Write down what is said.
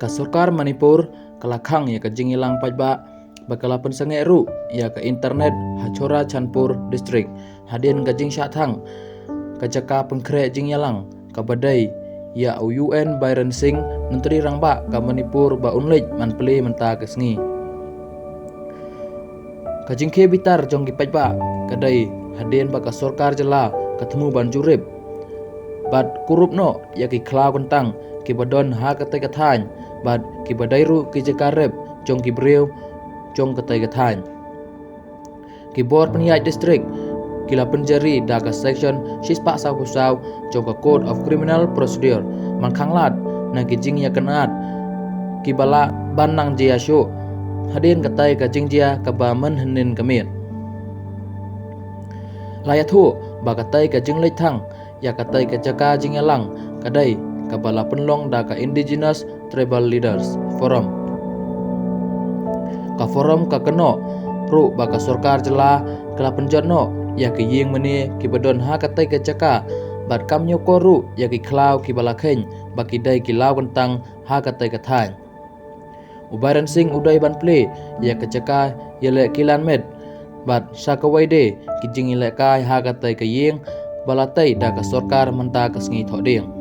Ka Sarkar Manipur kalakhang ya ka jingilang pajba bakala pensange ru ya ka internet Hachora Chanpur district hadin ka jing syathang ka jaka pengkre jingyalang ka badai ya UN Byron Singh menteri rangba ka Manipur ba unlej manpli menta kesngi ka jingke bitar jong ki pajba kadai hadin ba ka Sarkar jela ketemu banjurib bad kurup no ya ki klau kentang ki badon ha katai kathan bad ki badairu ki jakareb jong ki breu jong katai kathan ki bor peniyai district kila penjari daga section sispa saw jong ka code of criminal procedure man khanglat na ki jing ya kanat ki bala banang jia sho hadin katai ka jing jia ka ba man hanin kamit layathu ba katai ka jing lei thang ya katai ka jaka jing yalang kadai ka bala penlong da ka indigenous tribal leaders forum ka forum ka keno ru ba ka Sarkar jela kala penjot no ya ki ying mani ki badon ha katai ka jaka bat kam nyo ko ru ya ki klau ki bala khen ba ki dai ki law kentang ha katai ka than Byron Singh udai ban ple ya ka jaka yele kilan med bat sakawaide ki jing ile kai ha katai ka ying balatai da ka Sarkar menta ka sngi thoding